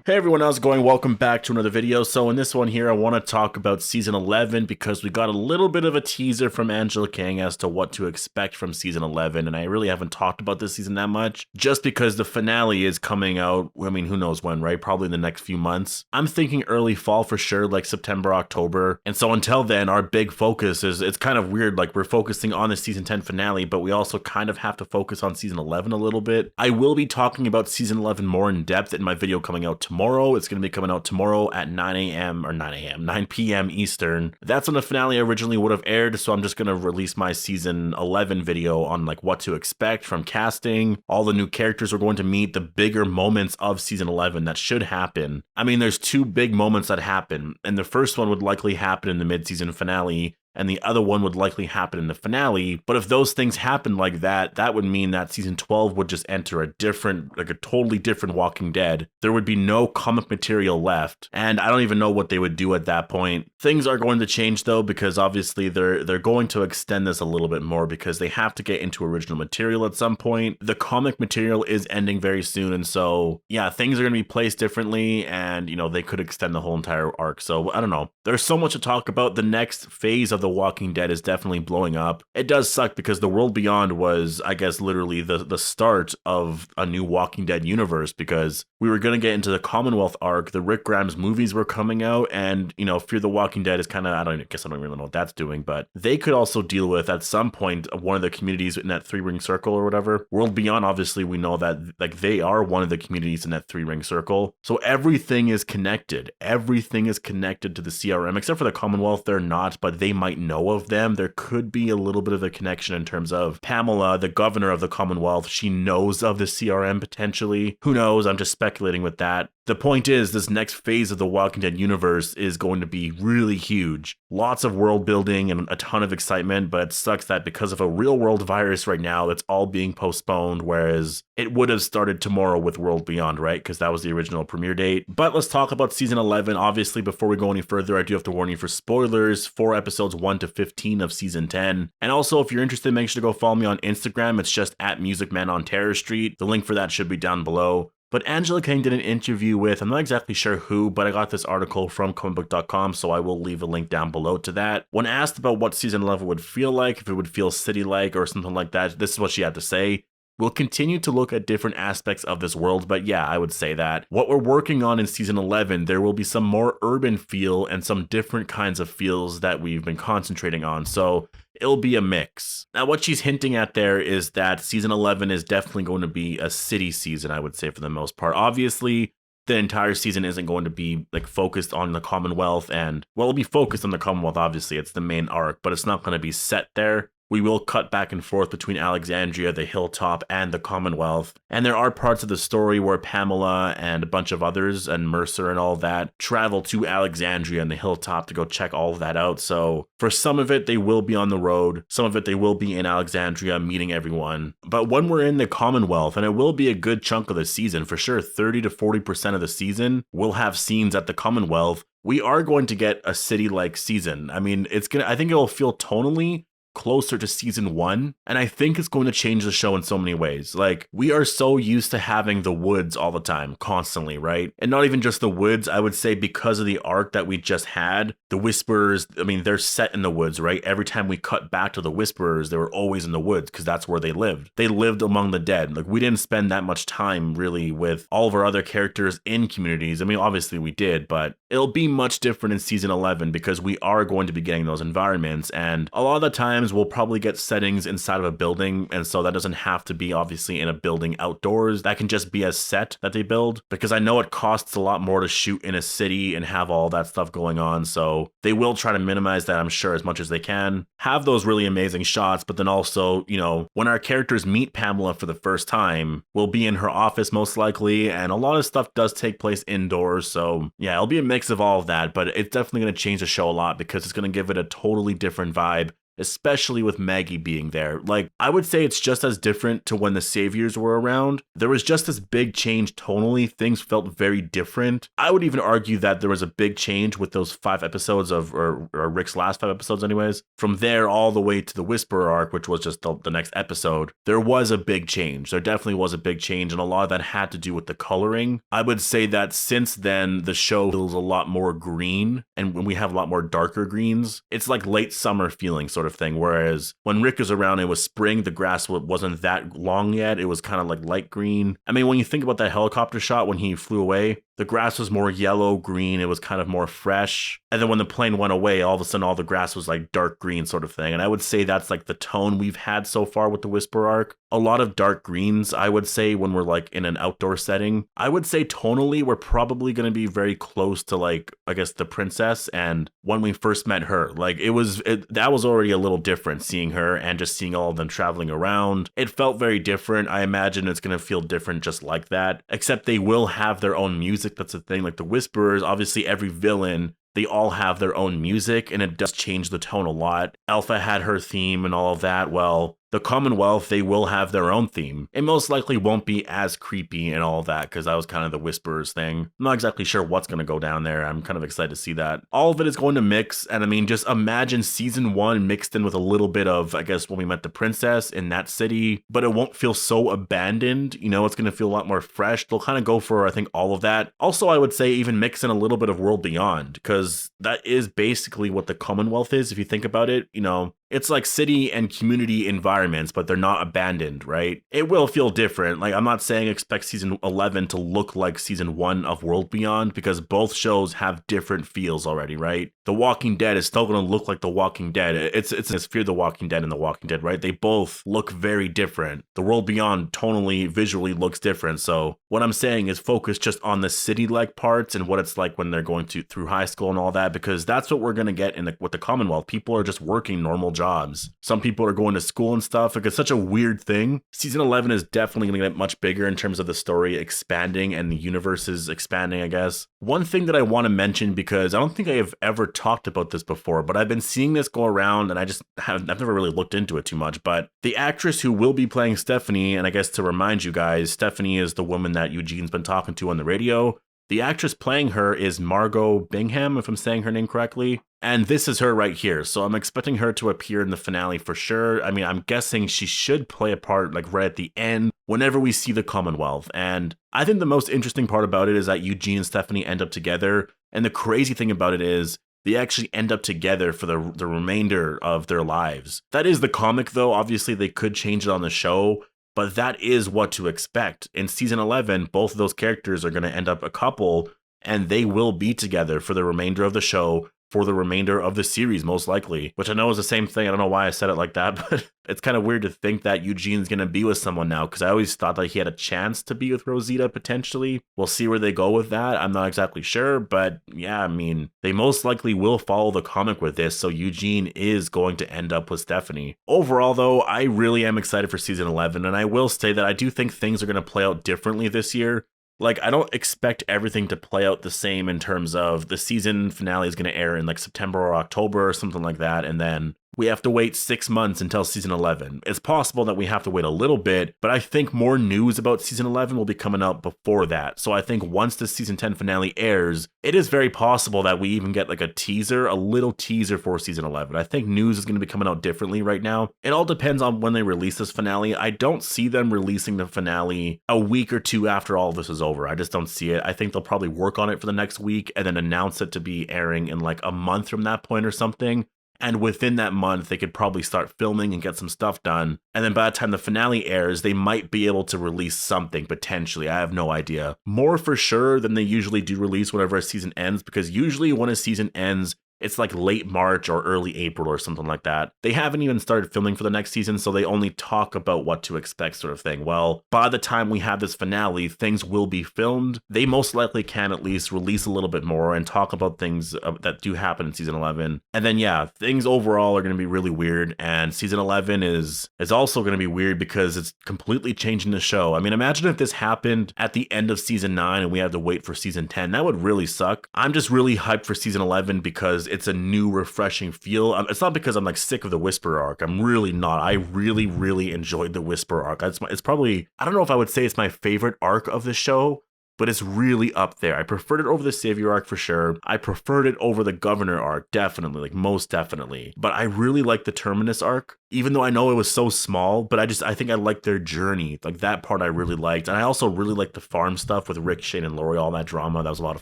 Hey everyone, how's it going? Welcome back to another video. So in this one here, I want to talk about season 11 because we got a little bit of a teaser from Angela Kang as to what to expect from season 11, and I really haven't talked about this season that much just because the finale is coming out. I mean, who knows when, right? Probably in the next few months. I'm thinking early fall for sure, like September, October. And so until then, our big focus is, it's kind of weird, like we're focusing on the season 10 finale, but we also kind of have to focus on season 11 a little bit. I will be talking about season 11 more in depth in my video coming out tomorrow. It's going to be coming out tomorrow at 9 p.m. Eastern. That's when the finale originally would have aired, so I'm just going to release my season 11 video on like what to expect from casting, all the new characters we're going to meet, the bigger moments of season 11 that should happen. I mean, there's two big moments that happen, and the first one would likely happen in the mid-season finale, and the other one would likely happen in the finale. But if those things happen like that, that would mean that season 12 would just enter a different, like a totally different Walking Dead. There would be no comic material left, and I don't even know what they would do at that point. Things are going to change though, because obviously they're going to extend this a little bit more because they have to get into original material at some point. The comic material is ending very soon, and so yeah, things are going to be placed differently, and you know, they could extend the whole entire arc. So I don't know. There's so much to talk about. The next phase of The Walking Dead is definitely blowing up. It does suck because The World Beyond was, I guess, literally the start of a new Walking Dead universe, because we were going to get into the Commonwealth arc. The Rick Grimes movies were coming out, and, you know, Fear the Walking Dead is kind of, I don't really know what that's doing, but they could also deal with at some point one of the communities in that three-ring circle or whatever. World Beyond, obviously, we know that like they are one of the communities in that three-ring circle. So everything is connected. Everything is connected to the CRM, except for the Commonwealth. They're not, but they might know of them. There could be a little bit of a connection in terms of Pamela, the governor of the Commonwealth. She knows of the CRM potentially. Who knows? I'm just speculating with that. The point is, this next phase of the Walking Dead universe is going to be really huge. Lots of world building and a ton of excitement, but it sucks that because of a real world virus right now, it's all being postponed, whereas it would have started tomorrow with World Beyond, right? Because that was the original premiere date. But let's talk about season 11. Obviously, before we go any further, I do have to warn you for spoilers for episodes 1 to 15 of season 10. And also, if you're interested, make sure to go follow me on Instagram. It's just at MusicMan on Terror Street. The link for that should be down below. But Angela Kang did an interview with, I'm not exactly sure who, but I got this article from comicbook.com, so I will leave a link down below to that. When asked about what season 11 would feel like, if it would feel city-like or something like that, this is what she had to say. We'll continue to look at different aspects of this world, but yeah, I would say that. What we're working on in season 11, there will be some more urban feel and some different kinds of feels that we've been concentrating on, so it'll be a mix. Now, what she's hinting at there is that season 11 is definitely going to be a city season, I would say, for the most part. Obviously, the entire season isn't going to be like focused on the Commonwealth, and well, it'll be focused on the Commonwealth, obviously, it's the main arc, but it's not going to be set there. We will cut back and forth between Alexandria, the Hilltop, and the Commonwealth. And there are parts of the story where Pamela and a bunch of others, and Mercer and all that, travel to Alexandria and the Hilltop to go check all of that out. So for some of it, they will be on the road. Some of it, they will be in Alexandria meeting everyone. But when we're in the Commonwealth, and it will be a good chunk of the season, for sure, 30 to 40% of the season will have scenes at the Commonwealth. We are going to get a city-like season. I mean, I think it'll feel tonally closer to season 1, and I think it's going to change the show in so many ways. Like, we are so used to having the woods all the time, constantly, right? And not even just the woods, I would say, because of the arc that we just had, the Whisperers, I mean, they're set in the woods, right? Every time we cut back to the Whisperers, they were always in the woods because that's where they lived. They lived among the dead. Like, we didn't spend that much time really with all of our other characters in communities. I mean, obviously we did, but it'll be much different in season 11 because we are going to be getting those environments, and a lot of the times we'll probably get settings inside of a building, and so that doesn't have to be obviously in a building outdoors. That can just be a set that they build, because I know it costs a lot more to shoot in a city and have all that stuff going on, so they will try to minimize that, I'm sure, as much as they can. Have those really amazing shots, but then also, you know, when our characters meet Pamela for the first time, we'll be in her office most likely, and a lot of stuff does take place indoors, so yeah, it'll be a mix of all of that, but it's definitely going to change the show a lot because it's going to give it a totally different vibe. especially with Maggie being there. Like, I would say it's just as different to when the Saviors were around. There was just this big change tonally. Things felt very different. I would even argue that there was a big change with those 5 episodes or Rick's last 5 episodes anyways. From there all the way to the Whisperer arc, which was just the next episode, there was a big change. There definitely was a big change, and a lot of that had to do with the coloring. I would say that since then, the show feels a lot more green, and when we have a lot more darker greens, it's like late summer feeling sort of thing. Whereas when Rick was around, it was spring, the grass wasn't that long yet. It was kind of like light green. I mean, when you think about that helicopter shot when he flew away, the grass was more yellow green. It was kind of more fresh. And then when the plane went away, all of a sudden all the grass was like dark green sort of thing. And I would say that's like the tone we've had so far with the Whisper arc. A lot of dark greens, I would say, when we're like in an outdoor setting. I would say tonally, we're probably going to be very close to like, I guess, the princess and when we first met her. Like that was already a little different seeing her and just seeing all of them traveling around. It felt very different. I imagine it's going to feel different just like that, except they will have their own music. That's the thing. Like the Whisperers, obviously every villain, they all have their own music, and it does change the tone a lot. Alpha had her theme and all of that. Well, the Commonwealth, they will have their own theme. It most likely won't be as creepy and all that, because that was kind of the Whisperers thing. I'm not exactly sure what's going to go down there. I'm kind of excited to see that. All of it is going to mix, and I mean, just imagine season 1 mixed in with a little bit of, I guess, when we met the princess in that city, but it won't feel so abandoned. You know, it's going to feel a lot more fresh. They'll kind of go for, I think, all of that. Also, I would say even mix in a little bit of World Beyond, because that is basically what the Commonwealth is, if you think about it. You know, it's like city and community environments, but they're not abandoned, right? It will feel different. Like, I'm not saying expect season 11 to look like season 1 of World Beyond, because both shows have different feels already, right? The Walking Dead is still going to look like The Walking Dead. It's Fear the Walking Dead and The Walking Dead, right? They both look very different. The World Beyond tonally, visually looks different. So what I'm saying is focus just on the city-like parts and what it's like when they're going through high school and all that, because that's what we're going to get with the Commonwealth. People are just working normal jobs. Some people are going to school and stuff. Like, it's such a weird thing. Season 11 is definitely going to get much bigger in terms of the story expanding and the universe is expanding, I guess. One thing that I want to mention, because I don't think I have ever talked about this before, but I've been seeing this go around and I've never really looked into it too much, but the actress who will be playing Stephanie, and I guess to remind you guys, Stephanie is the woman that Eugene's been talking to on the radio. The actress playing her is Margot Bingham, if I'm saying her name correctly. And this is her right here. So I'm expecting her to appear in the finale for sure. I mean, I'm guessing she should play a part like right at the end whenever we see the Commonwealth. And I think the most interesting part about it is that Eugene and Stephanie end up together. And the crazy thing about it is they actually end up together for the remainder of their lives. That is the comic, though. Obviously, they could change it on the show, but that is what to expect. In season 11, both of those characters are going to end up a couple, and they will be together for the remainder of the show, for the remainder of the series, most likely, which I know is the same thing. I don't know why I said it like that, but it's kind of weird to think that Eugene's going to be with someone now, because I always thought that he had a chance to be with Rosita potentially. We'll see where they go with that. I'm not exactly sure, but yeah, I mean, they most likely will follow the comic with this, so Eugene is going to end up with Stephanie. Overall, though, I really am excited for season 11, and I will say that I do think things are going to play out differently this year. Like, I don't expect everything to play out the same in terms of the season finale is going to air in like September or October or something like that, and then we have to wait 6 months until season 11. It's possible that we have to wait a little bit, but I think more news about season 11 will be coming out before that. So I think once the season 10 finale airs, it is very possible that we even get like a little teaser for season 11. I think news is going to be coming out differently right now. It all depends on when they release this finale. I don't see them releasing the finale a week or two after all this is over. I just don't see it. I think they'll probably work on it for the next week and then announce it to be airing in like a month from that point or something. And within that month, they could probably start filming and get some stuff done. And then by the time the finale airs, they might be able to release something, potentially. I have no idea. More for sure than they usually do release whenever a season ends, because usually when a season ends, it's like late March or early April or something like that. They haven't even started filming for the next season, so they only talk about what to expect sort of thing. Well, by the time we have this finale, things will be filmed. They most likely can at least release a little bit more and talk about things that do happen in season 11. And then, yeah, things overall are going to be really weird. And season 11 is also going to be weird because it's completely changing the show. I mean, imagine if this happened at the end of season 9 and we had to wait for season 10. That would really suck. I'm just really hyped for season 11 because it's a new, refreshing feel. It's not because I'm like sick of the Whisper arc. I'm really not. I really, really enjoyed the Whisper arc. It's probably, I don't know if I would say it's my favorite arc of the show, but it's really up there. I preferred it over the Savior arc for sure. I preferred it over the Governor arc, definitely, like most definitely. But I really like the Terminus arc, even though I know it was so small, but I think I liked their journey. Like that part I really liked. And I also really liked the farm stuff with Rick, Shane, and Lori, all that drama. That was a lot of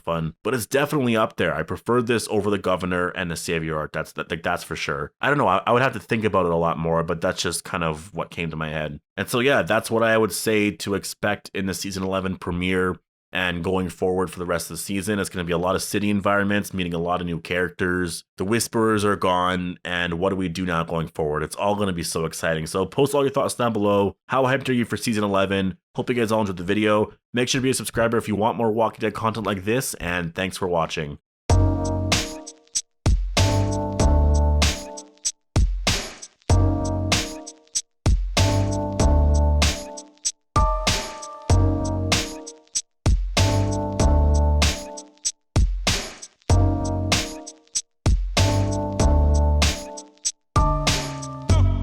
fun. But it's definitely up there. I preferred this over the Governor and the Savior arc. That's for sure. I don't know. I would have to think about it a lot more, but that's just kind of what came to my head. And so yeah, that's what I would say to expect in the season 11 premiere. And going forward for the rest of the season, it's going to be a lot of city environments, meeting a lot of new characters. The Whisperers are gone, and what do we do now going forward? It's all going to be so exciting. So post all your thoughts down below. How hyped are you for season 11? Hope you guys all enjoyed the video. Make sure to be a subscriber if you want more Walking Dead content like this, and thanks for watching.